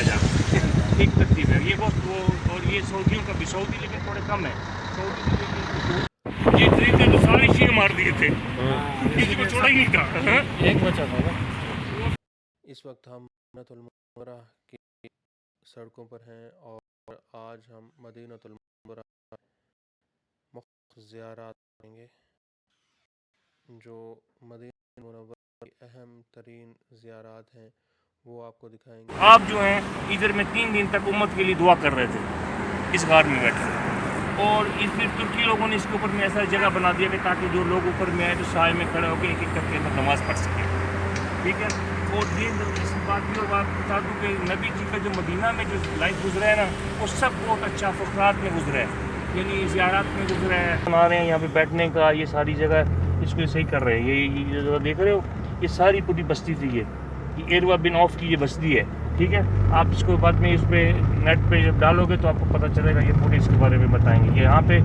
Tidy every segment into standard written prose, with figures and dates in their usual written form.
जा एक तरतीब है ये बहुत वो। और ये सऊदियों का भी, सऊदी लेकिन थोड़े कम है सऊदी ये ट्रेन ने तो सारे शीर मार दिए थे, किसी को छोड़ा ही नहीं था। एक बचा था ना। इस वक्त हम मदीनतुल मुनव्वरा की सड़कों पर हैं और आज हम मदीनतुल मुनव्वरा मुख्तलिफ ज़ियारात करेंगे। जो मदीनतुल मुनव्वरा की अहम तरीन ज़ियारात हैं वो आपको दिखाएंगे। आप जो हैं इधर में 3 दिन तक उम्मत के लिए दुआ कर रहे थे इस गार में बैठे, और इस फिर तुर्की लोगों ने इसके ऊपर में ऐसा जगह बना दिया कि ताकि जो लोग ऊपर में आए तो साए में खड़े होकर एक एक करके नमाज़ पढ़ सकें, ठीक है। और ये इस बात की और बात बता दूँ कि नबी जी का जो मदीना में जो लाइफ गुजरा है ना वो सब बहुत अच्छा फुकरात में गुजरा है, यानी ज़ियारत में गुजरा है। बना रहे हैं यहाँ पे बैठने का, ये सारी जगह इसको सही कर रहे हैं। ये जो देख रहे हो ये सारी पूरी बस्ती थी, ये एरवा बिन ऑफ की ये बस्ती है, ठीक है। आप इसको बाद में इस पे नेट पे जब डालोगे तो आपको पता चलेगा, ये पूरे इसके बारे में बताएंगे। ये यहाँ पे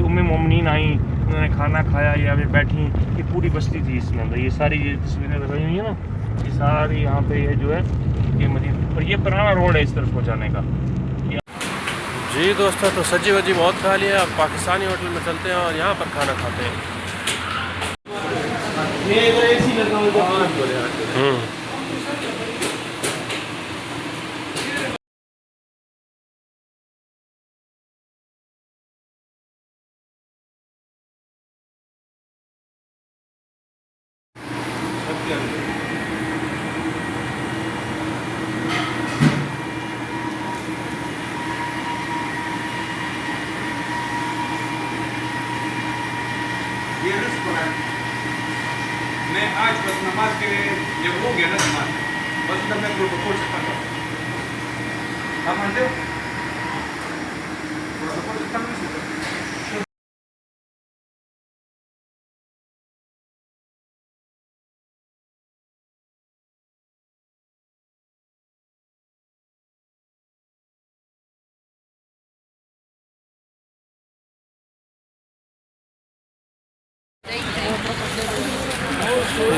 उम्मे मोमिनीन आई, उन्होंने खाना खाया, यहाँ पे बैठी, ये पूरी बस्ती थी इसमें अंदर। ये सारी ये तस्वीरें लगाई हुई है ना, ये सारी यहाँ पे ये जो है ये मदीना, और ये पुराना रोड है इस तरफ पहुँचाने का। जी दोस्तों, तो सब्जी वजी बहुत खा लिया, अब पाकिस्तानी होटल में चलते हैं और यहाँ पर खाना खाते हैं। मैं आज बस नमाज के लिए जब हो गया ना नमाज बस तब मैं प्रोटोकॉल से पढ़ रहा हूँ। आप मानते हो प्रोटोकॉल से नहीं सीखते।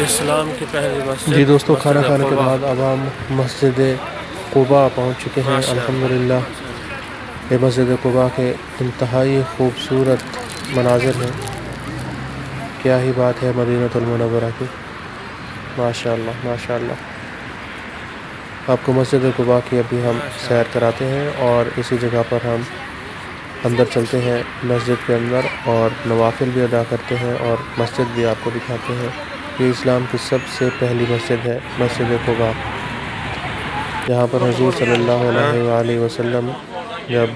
इस्लाम की पहली मस्जिद। जी दोस्तों, खाना खाने के बाद अब हम मस्जिद कुबा पहुंच चुके हैं। अल्हम्दुलिल्लाह ये मस्जिद कुबा के इंतहाई खूबसूरत मनाज़िर हैं। क्या ही बात है मदीनतुल मुनव्वरा की, माशाअल्लाह माशाअल्लाह। आपको मस्जिद कुबा की अभी हम सैर कराते हैं और इसी जगह पर हम अंदर चलते हैं मस्जिद के अंदर और नवाफिल भी अदा करते हैं और मस्जिद भी आपको दिखाते हैं। ये इस्लाम की सबसे पहली मस्जिद है, मस्जिद कुबा। यहाँ पर हुज़ूर सल्लल्लाहु अलैहि वसल्लम जब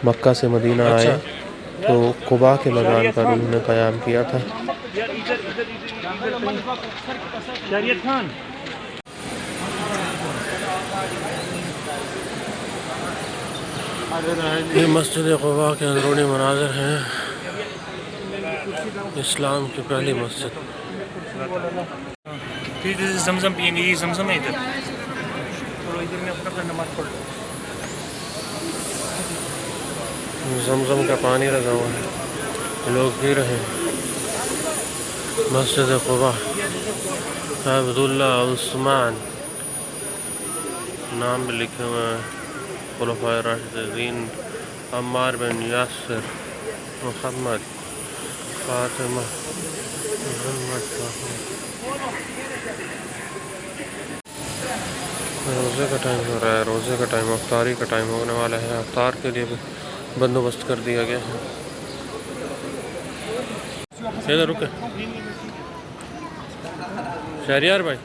मक्का से मदीना आए तो कुबा के मैदान पर उन्होंने क़याम किया था। ये मस्जिद कुबा के अंदरूनी मनाज़िर हैं, इस्लाम की पहली मस्जिद। फिर जमजम पियेंगे, ये जमजम है इधर, और इधर में अपना नमाज पढ़ लो। जमजम का पानी लगा हुआ है, लोग पी रहे हैं। मस्जिद कुबा, अब्दुल्ला उस्मान नाम भी लिखे हुए हैं। खुलफाए राशिदीन अम्मार बिन यासिर, मोहम्मद, फातिमा, मोहम्मद। रोज़े का टाइम हो रहा है, रोज़े का टाइम, अफ्तारी का टाइम होने वाला है। अफ्तार के लिए भी बंदोबस्त कर दिया गया है। इधर रुके शहरियार भाई,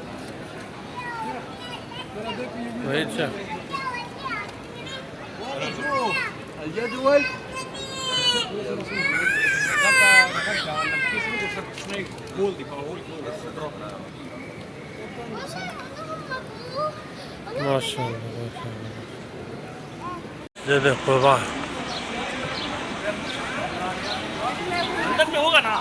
भाई अच्छा माशाअल्लाह। कुबा अंदर में होगा ना।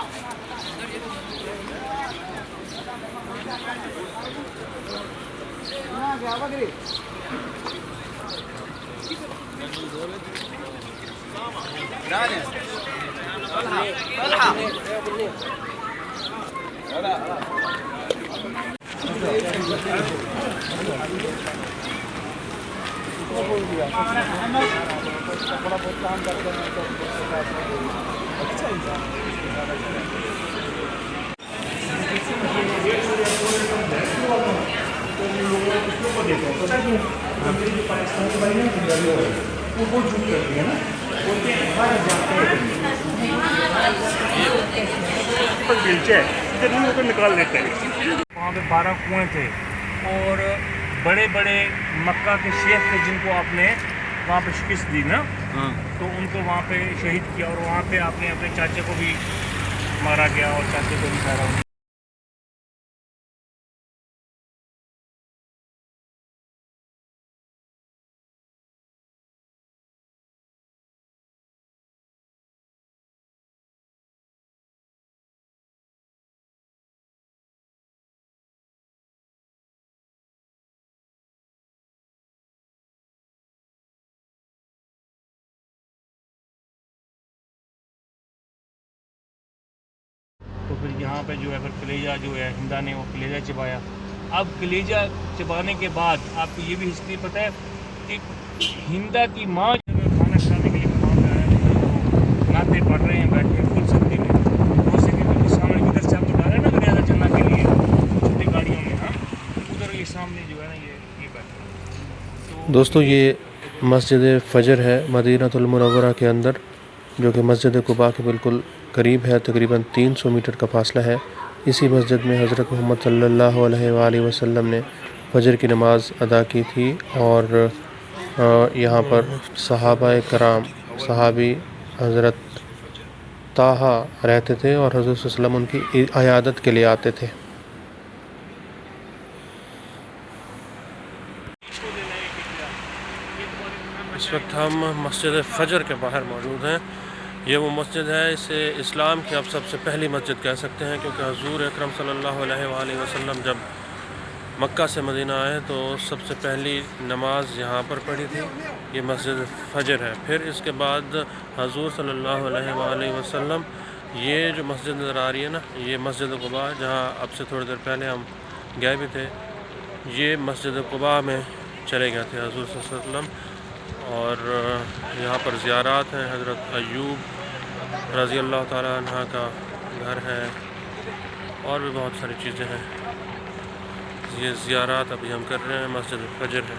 निकाल लेते हैं। वहाँ पे 12 कुएँ थे और बड़े बड़े मक्का के शेख थे जिनको आपने वहाँ पे शिकस्त दी ना, तो उनको वहाँ पे शहीद किया और वहाँ पे आपने अपने चाचे को भी मारा गया और चाचे को भी मारा। तो फिर यहाँ पे जो है फिर कलेजा जो है हिंदा ने वो कलेजा चबाया। अब कलेजा चबाने के बाद आपको ये भी हिस्ट्री पता है कि हिंदा की माँ जो है खाना खिलाने के लिए वहाँ पे आया, तो नाते पढ़ रहे हैं बैठे फुल सर्दी में, रोसे के बिल्कुल सामने किधर से आपको डाला ना रियाजा चलना के लिए छोटी गाड़ियों में, हाँ उधर ये सामने जो है ना ये बैठे। दोस्तों ये मस्जिद फ़जर है मदीनतुल मुनव्वरा के अंदर, जो कि मस्जिद कुबा के बिल्कुल करीब है, तकरीबन 300 मीटर का फासला है। इसी मस्जिद में हज़रत मोहम्मद सल्लल्लाहु अलैहि वसल्लम ने फ़जर की नमाज़ अदा की थी और यहाँ पर सहाबाए कराम सहाबी हज़रत ताहा रहते थे और हज़रत सल्लल्लाहु अलैहि वसल्लम उनकी इयादत के लिए आते थे। इस वक्त हम मस्जिद फ़जर के बाहर मौजूद हैं। ये वो मस्जिद है, इसे इस्लाम की अब सबसे पहली मस्जिद कह सकते हैं, क्योंकि हुज़ूर अकरम सल्लल्लाहु अलैहि वसल्लम जब मक्का से मदीना आए तो सबसे पहली नमाज यहाँ पर पढ़ी थी। ये मस्जिद फ़जर है। फिर इसके बाद हुज़ूर सल्लल्लाहु अलैहि वसल्लम ये जो मस्जिद नज़र आ रही है ना, ये मस्जिद कुबा, जहाँ अब से थोड़ी देर पहले हम गए भी थे, ये मस्जिद कुबा में चले गए थे हुज़ूर सल्लल्लाहु अलैहि वसल्लम। और यहाँ पर ज़ियारात हैं, हज़रत अय्यूब रज़ी अल्लाह ताला अन्हा का घर है और भी बहुत सारी चीज़ें हैं। ये ज़ियारात अभी हम कर रहे हैं, मस्जिद फ़जर है।